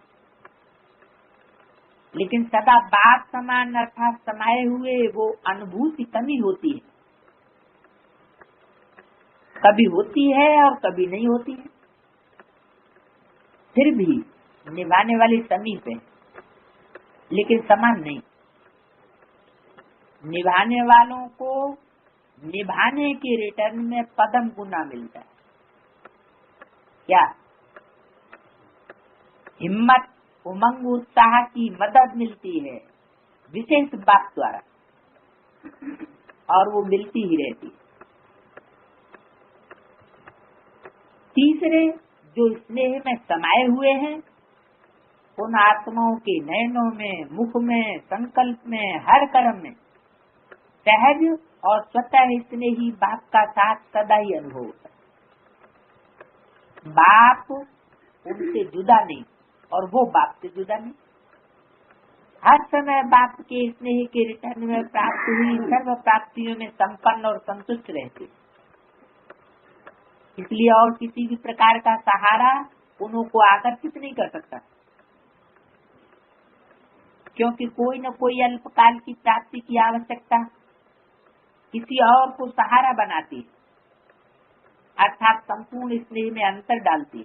लेकिन सदा बाप समान अर्थात समाये हुए वो अनुभूति कमी होती है, कभी होती है और कभी नहीं होती है। फिर भी निभाने वाले समीप है, लेकिन समान नहीं। निभाने वालों को निभाने के रिटर्न में पदम गुना मिलता है। क्या? हिम्मत, उमंग, उत्साह की मदद मिलती है विशेष बात द्वारा, और वो मिलती ही रहती है। तीसरे जो स्नेह में समाये हुए हैं, उन आत्माओं के नयनों में, मुख में, संकल्प में, हर कर्म में सहज और स्वतः स्नेही बाप का साथ सदा ही अनुभव होता है। बाप उनसे जुदा नहीं और वो बाप से जुदा नहीं। हर समय बाप के स्नेह के रिटर्न में प्राप्त हुई सर्व प्राप्तियों में संपन्न और संतुष्ट रहते, इसलिए और किसी भी प्रकार का सहारा उनको आकर्षित नहीं कर सकता, क्योंकि कोई न कोई अल्पकाल की प्राप्ति की आवश्यकता किसी और को सहारा बनाती, अर्थात संपूर्ण स्नेह में अंतर डालती।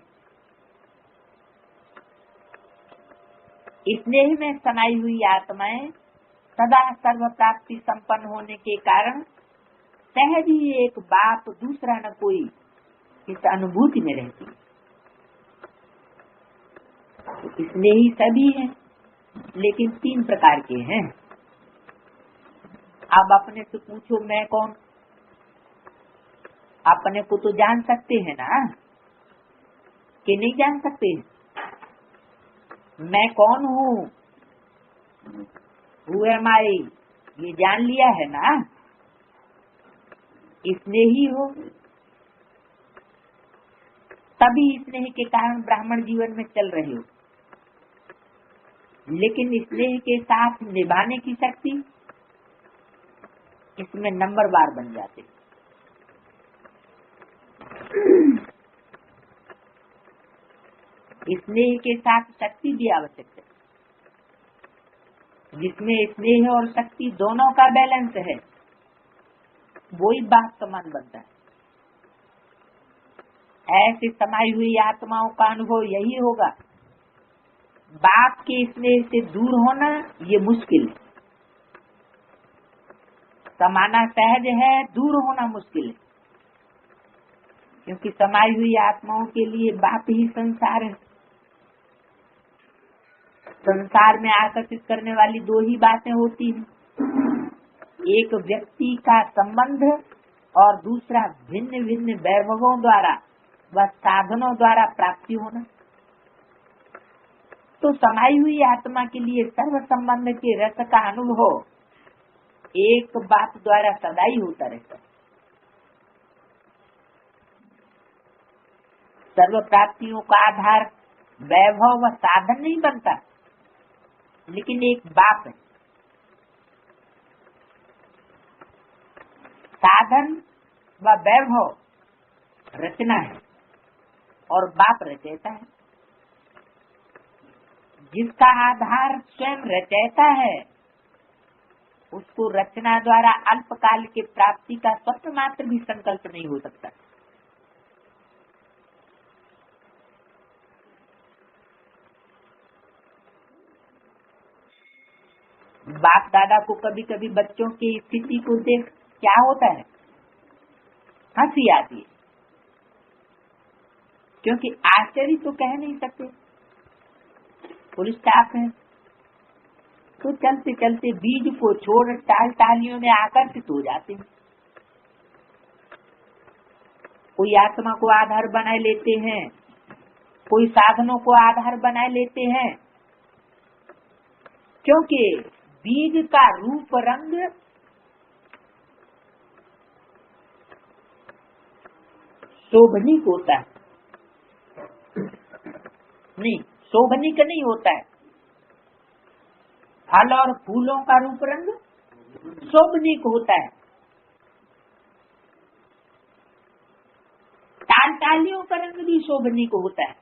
स्नेह में समाई हुई आत्माएं सदा सर्व प्राप्ति संपन्न होने के कारण सहज ही एक बाप दूसरा न कोई इस अनुभूति में रहती। तो स्नेही सभी हैं, लेकिन 3 प्रकार के हैं। अब अपने से पूछो मैं कौन? अपने को तो जान सकते हैं ना, कि नहीं जान सकते? मैं कौन हूँ, Who am I, ये जान लिया है ना? स्नेही हो, तभी स्नेह के कारण ब्राह्मण जीवन में चल रहे हो, लेकिन स्नेह के साथ निभाने की शक्ति इसमें नंबरवार बन जाते। स्नेह के साथ शक्ति भी आवश्यक है, जिसमें स्नेह और शक्ति दोनों का बैलेंस है, वही बाप समान बनता है। ऐसे समाई हुई आत्माओं का अनुभव यही होगा। बाप के स्नेह से दूर होना ये मुश्किल है, समाना सहज है, दूर होना मुश्किल है, क्योंकि समाई हुई आत्माओं के लिए बाप ही संसार है। संसार में आकर्षित करने वाली 2 ही बातें होती हैं, एक व्यक्ति का संबंध और दूसरा भिन्न भिन्न वैभवों द्वारा व साधनों द्वारा प्राप्ति होना। तो समाई हुई आत्मा के लिए सर्व संबंध के रस का अनुभव एक बात द्वारा सदा ही होता रहता है। सर्व प्राप्तियों का आधार वैभव व साधन नहीं बनता, लेकिन एक बाप है। साधन व वैभव रचना है और बाप रचयिता है। जिसका आधार स्वयं रचयिता है, उसको रचना द्वारा अल्पकाल के प्राप्ति का स्वप्न मात्र भी संकल्प नहीं हो सकता। बाप दादा को कभी कभी बच्चों की स्थिति को देख क्या होता है, हंसी आती है, क्योंकि आश्चर्य तो कह नहीं सकते। पुलिस स्टाफ है तो चलते चलते बीज को छोड़ टालियों में आकर्षित हो जाते हैं। कोई आत्मा को आधार बनाए लेते हैं, कोई साधनों को आधार बनाए लेते हैं, क्योंकि बीज का रूप रंग शोभनीक होता है। नहीं, शोभनिक नहीं होता है। फल और फूलों का रूप रंग शोभनिक होता है। तालियों का रंग भी शोभनिक होता है।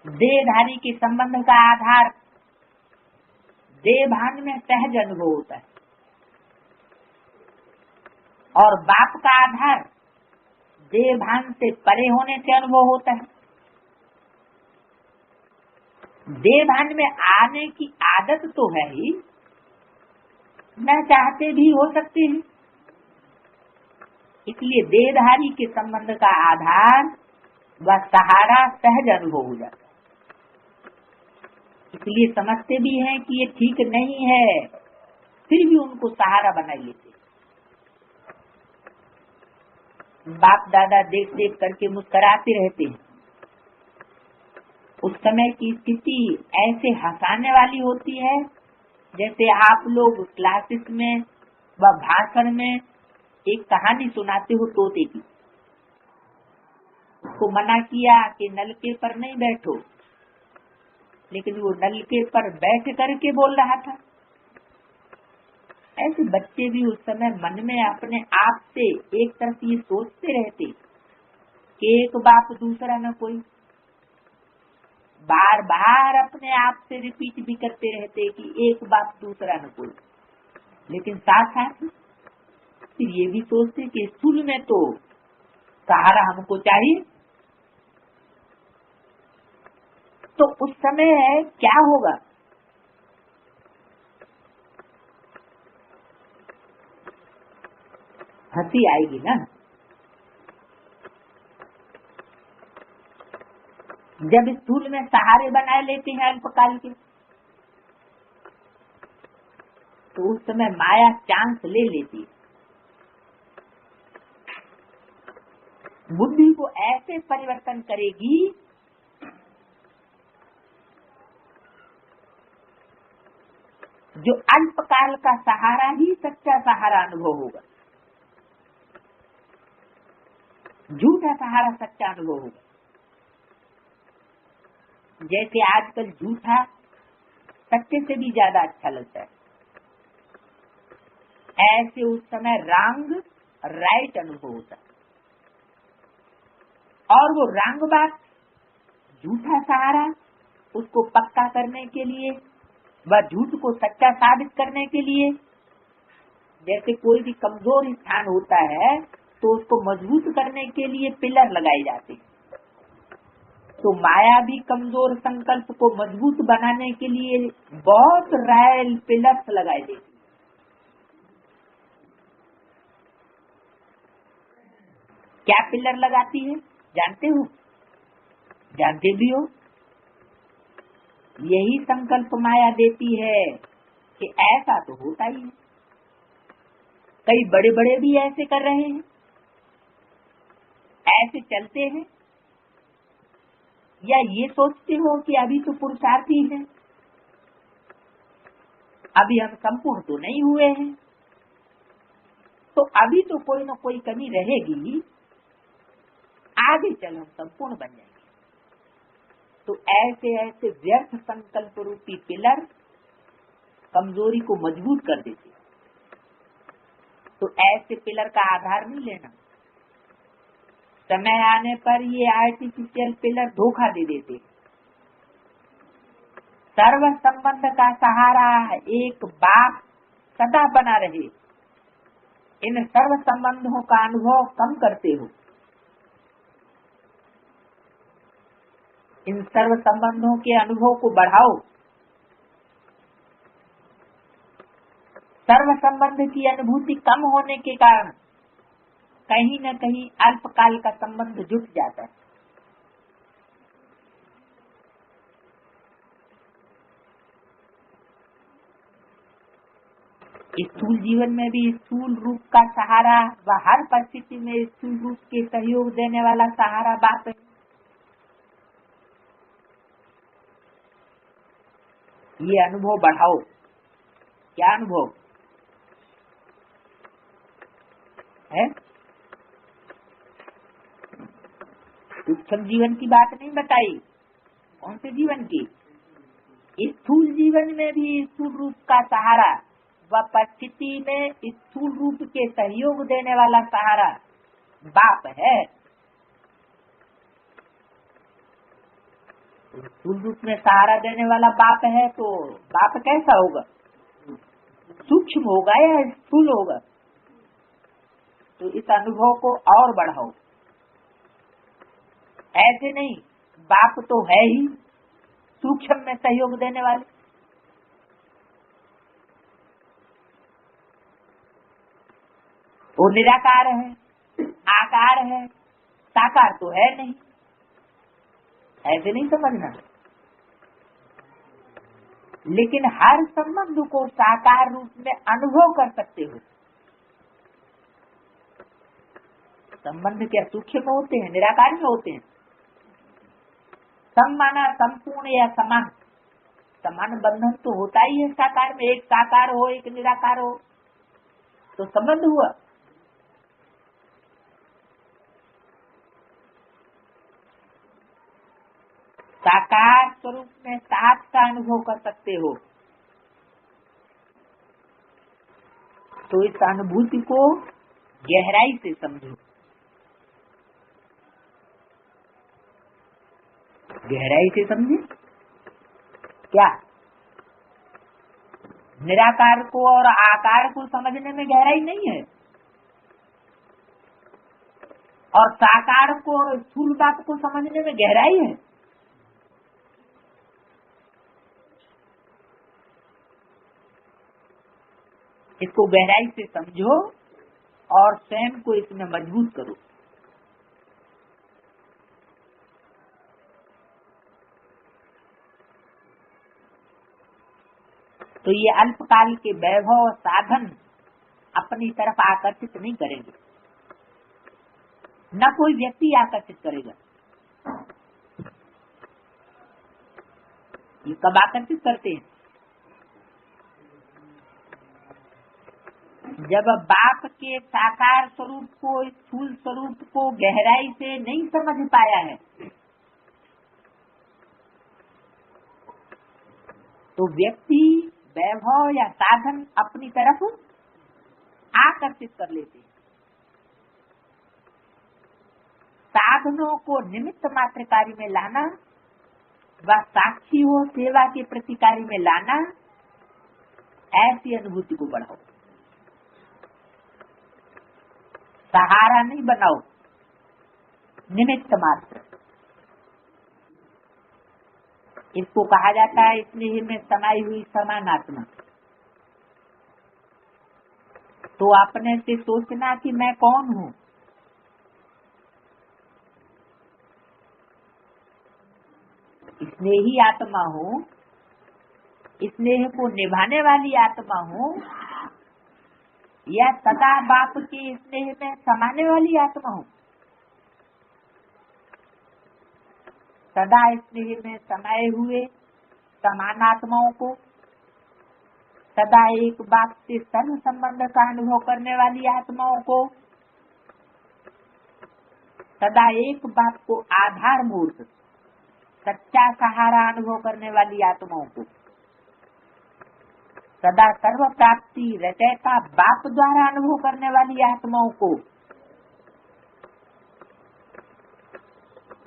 देहधारी के संबंध का आधार देह भान में सहज अनुभव होता है, और बाप का आधार देह भान से परे होने से अनुभव होता है। देह भान में आने की आदत तो है ही, न चाहते भी हो सकते हैं। इसलिए देहधारी के संबंध का आधार व सहारा सहज अनुभव हो जाता है। इसलिए समझते भी हैं कि ये ठीक नहीं है, फिर भी उनको सहारा बना लेते। बाप दादा देख देख करके मुस्कुराते रहते हैं। उस समय की स्थिति ऐसे हंसाने वाली होती है जैसे आप लोग क्लासेस में व भाषण में एक कहानी सुनाते हो तोते की। उसको मना किया कि नलके पर नहीं बैठो, लेकिन वो नलके पर बैठ करके बोल रहा था। ऐसे बच्चे भी उस समय मन में अपने आप से एक तरफ ये सोचते रहते कि एक बाप दूसरा न कोई, बार बार अपने आप से रिपीट भी करते रहते कि एक बाप दूसरा न कोई। लेकिन साथ साथ फिर ये भी सोचते कि स्कूल में तो सहारा हमको चाहिए। तो उस समय क्या होगा? हंसी आएगी ना। जब स्कूल में सहारे बनाए लेते हैं अल्पकाल के, तो उस समय माया चांस ले लेती है। बुद्धि को ऐसे परिवर्तन करेगी जो अल्पकाल का सहारा ही सच्चा सहारा अनुभव होगा, झूठा सहारा सच्चा अनुभव होगा। जैसे आजकल झूठा सच्चे से भी ज्यादा अच्छा लगता है, ऐसे उस समय रंग राइट अनुभव होता है। और वो रंग बात झूठा सहारा उसको पक्का करने के लिए व झूठ को सच्चा साबित करने के लिए, जैसे कोई भी कमजोर स्थान होता है तो उसको मजबूत करने के लिए पिलर लगाए जाते हैं। तो माया भी कमजोर संकल्प को मजबूत बनाने के लिए बहुत रायल पिलर्स लगाए देती। क्या पिलर लगाती है जानते हो? जानते भी हो। यही संकल्प माया देती है कि ऐसा तो होता ही है। कई बड़े बड़े भी ऐसे कर रहे हैं, ऐसे चलते हैं। या ये सोचते हो कि अभी तो पुरुषार्थी है, अभी हम संपूर्ण तो नहीं हुए हैं, तो अभी तो कोई न कोई कमी रहेगी, आगे चल हम संपूर्ण बन जाएंगे। तो ऐसे ऐसे व्यर्थ संकल्प रूपी पिलर कमजोरी को मजबूत कर देते। तो ऐसे पिलर का आधार नहीं लेना। समय आने पर ये आर्टिफिशियल पिलर धोखा दे देते। सर्व संबंध का सहारा एक बाप सदा बना रहे। इन सर्व संबंधों का अनुभव कम करते हो। इन सर्व संबंधों के अनुभव को बढ़ाओ। सर्व संबंध की अनुभूति कम होने के कारण कहीं न कहीं अल्पकाल का संबंध जुट जाता है। स्थूल जीवन में भी स्थूल रूप का सहारा व हर परिस्थिति में स्थूल रूप के सहयोग देने वाला सहारा बाप है। ये अनुभव बढ़ाओ। क्या अनुभव है? सूक्ष्म जीवन की बात नहीं बताई। कौन से जीवन की? स्थूल जीवन में भी स्थूल रूप का सहारा व परिस्थिति में स्थूल रूप के सहयोग देने वाला सहारा बाप है। स्थूल रूप में सहारा देने वाला बाप है तो बाप कैसा होगा? सूक्ष्म होगा या स्थूल होगा? तो इस अनुभव को और बढ़ाओ। ऐसे नहीं, बाप तो है ही सूक्ष्म में सहयोग देने वाले। वो निराकार है, आकार है, साकार तो है नहीं। ऐसे नहीं समझना। लेकिन हर संबंध को साकार रूप में अनुभव कर सकते हो। संबंध क्या सूक्ष्म में होते हैं, निराकार में होते हैं? सम माना संपूर्ण या समान। समान बंधन तो होता ही है साकार में। एक साकार हो एक निराकार हो तो संबंध हुआ। साकार स्वरूप में साथ का अनुभव कर सकते हो। तो इस अनुभूति को गहराई से समझो। गहराई से समझे क्या? निराकार को और आकार को समझने में गहराई नहीं है, और साकार को और स्थूल बात को समझने में गहराई है। इसको गहराई से समझो और स्वयं को इसमें मजबूत करो। तो ये अल्पकाल के वैभव और साधन अपनी तरफ आकर्षित नहीं करेंगे, न कोई व्यक्ति आकर्षित करेगा। ये कब आकर्षित करते हैं? जब बाप के साकार स्वरूप को, स्थूल स्वरूप को गहराई से नहीं समझ पाया है तो व्यक्ति वैभव या साधन अपनी तरफ आकर्षित कर लेते हैं। साधनों को निमित्त मात्र कार्य में लाना व साक्षी हो सेवा के प्रति कार्य में लाना, ऐसी अनुभूति को बढ़ाओ। सहारा नहीं बनाओ, निमित्त मात्र। इसको कहा जाता है स्नेह में समाई हुई समान आत्मा। तो अपने से सोचना कि मैं कौन हूँ। स्नेही आत्मा हूँ, स्नेह को निभाने वाली आत्मा हूँ, या सदा बाप के स्नेह में समाने वाली आत्मा हूँ। सदा स्नेह में समाये हुए समान आत्माओं को, सदा एक बाप से सर्व संबंध का अनुभव करने वाली आत्माओं को, सदा एक बाप को आधार मूर्त सच्चा सहारा अनुभव करने वाली आत्माओं को, सदा सर्व प्राप्ति रचयिता बाप द्वारा अनुभव करने वाली आत्माओं को,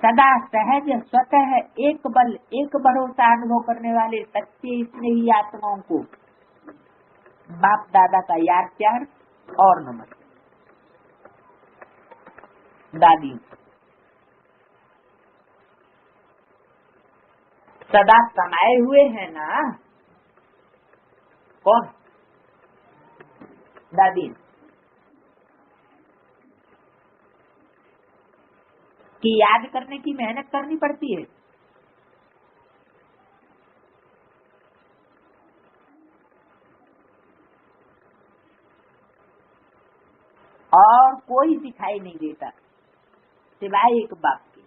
सदा सहज स्वतः एक बल एक भरोसा अनुभव करने वाले सच्चे स्नेही आत्माओं को बाप दादा का याद प्यार और नमस्ते। दादी सदा समाये हुए हैं ना? कौन? दादी कि याद करने की मेहनत करनी पड़ती है। और कोई दिखाई नहीं देता सिवाय एक बाप के।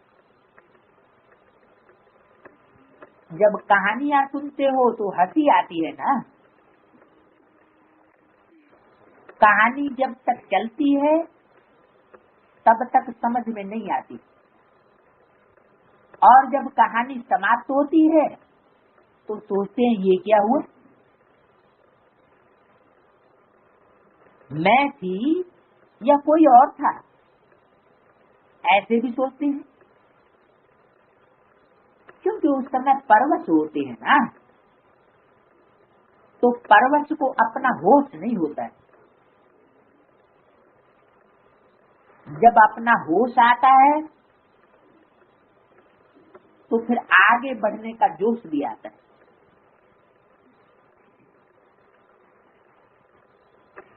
जब कहानियां सुनते हो तो हंसी आती है ना? कहानी जब तक चलती है तब तक समझ में नहीं आती। और जब कहानी समाप्त होती है तो सोचते हैं ये क्या हुआ, मैं थी या कोई और था, ऐसे भी सोचते हैं। क्योंकि उस समय परवश होते हैं ना, तो परवश को अपना होश नहीं होता है। जब अपना होश आता है तो फिर आगे बढ़ने का जोश भी आता है।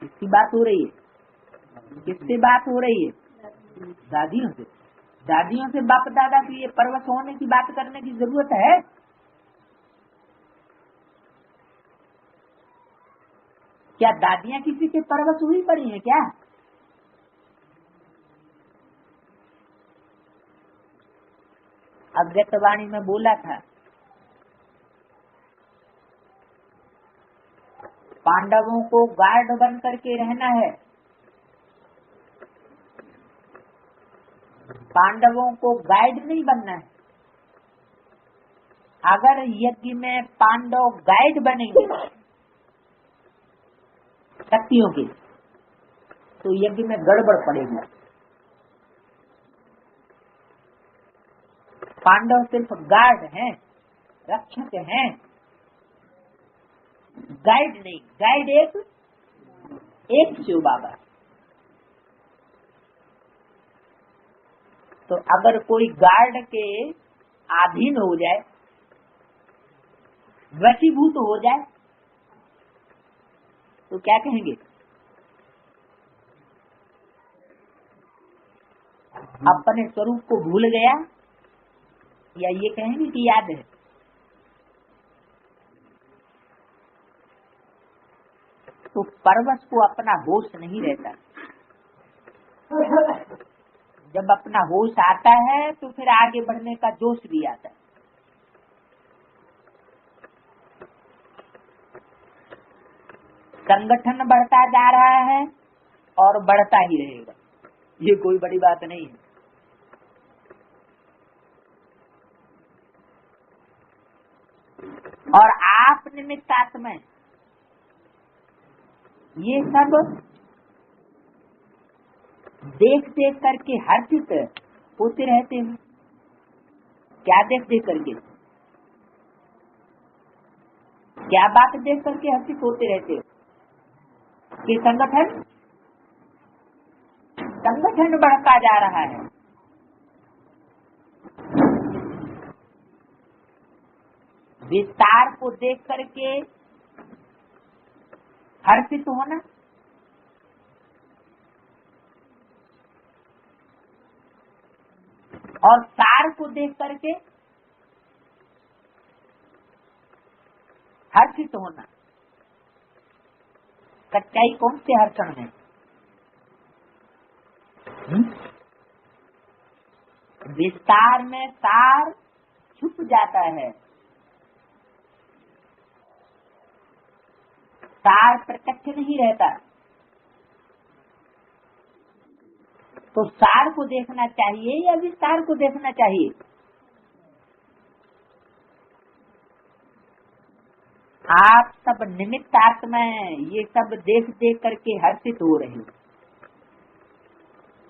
किसकी बात हो रही है? किससे बात हो रही है? दादियों से। दादियों से बाप दादा की ये परवश होने की बात करने की जरूरत है? क्या दादियां किसी से परवश हुई पड़ी हैं क्या? अव्यक्तवाणी में बोला था, पांडवों को गार्ड बन करके रहना है, पांडवों को गाइड नहीं बनना है। अगर यज्ञ में पांडव गाइड बनेंगे शक्तियों के, तो यज्ञ में गड़बड़ पड़ेगी। पांडव सिर्फ गार्ड हैं, रक्षक हैं, गाइड नहीं। गाइड एक शिव बाबा। तो अगर कोई गार्ड के अधीन हो जाए, वशीभूत हो जाए, तो क्या कहेंगे? अपने स्वरूप को भूल गया, या ये कहेंगे कि याद है? तो परवश को अपना होश नहीं रहता। जब अपना होश आता है तो फिर आगे बढ़ने का जोश भी आता है। संगठन बढ़ता जा रहा है और बढ़ता ही रहेगा, ये कोई बड़ी बात नहीं है। और आप निमित्त आत्मा, ये सब देख देख करके हर्षित होते रहते हैं। क्या देख देख करके? क्या बात देख करके हर्षित होते रहते हो? कि संगठन बढ़ता जा रहा है। विस्तार को देख करके हर्षित होना, और सार को देख करके हर्षित होना, सच्चाई कौन से हर्षण है? विस्तार में सार छुप जाता है, सार प्रत्यक्ष नहीं रहता। तो सार को देखना चाहिए या विस्तार को देखना चाहिए? आप सब निमित्त आत्मा, ये सब देख देख करके हर्षित हो रहे हो।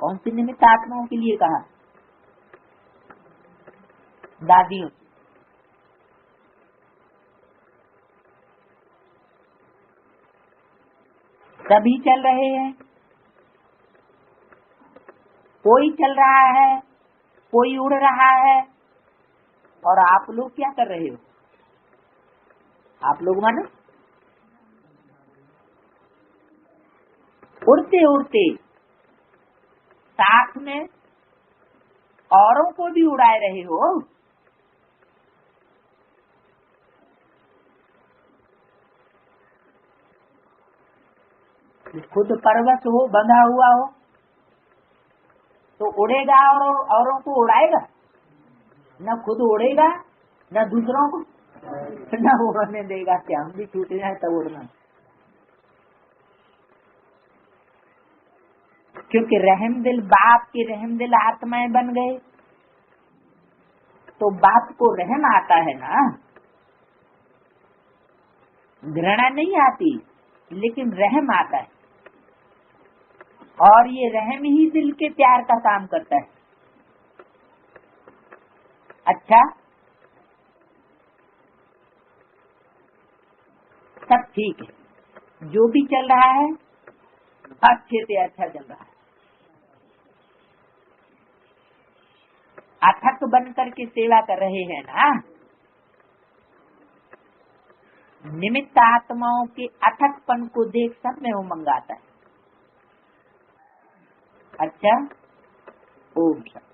कौन सी निमित्त आत्माओं के लिए कहा? दादियों। सभी चल रहे हैं, कोई चल रहा है, कोई उड़ रहा है, और आप लोग क्या कर रहे हो? आप लोग मानो उड़ते उड़ते साथ में औरों को भी उड़ाए रहे हो। खुद परवश हो, बंधा हुआ हो, तो उड़ेगा और औरों को उड़ाएगा? न खुद उड़ेगा, न दूसरों को न उड़ने देगा। क्या हम भी छूट जाए तब उड़ना? क्योंकि रहमदिल बाप के रहमदिल आत्माएं बन गए, तो बाप को रहम आता है ना, घृणा नहीं आती, लेकिन रहम आता है। और ये रहम ही दिल के प्यार का काम करता है। अच्छा, सब ठीक है, जो भी चल रहा है अच्छे से अच्छा चल रहा है। अथक बन करके सेवा कर रहे हैं ना। निमित्त आत्माओं के अथकपन को देख सब में उमंग आता है। अच्छा, ओम शांति।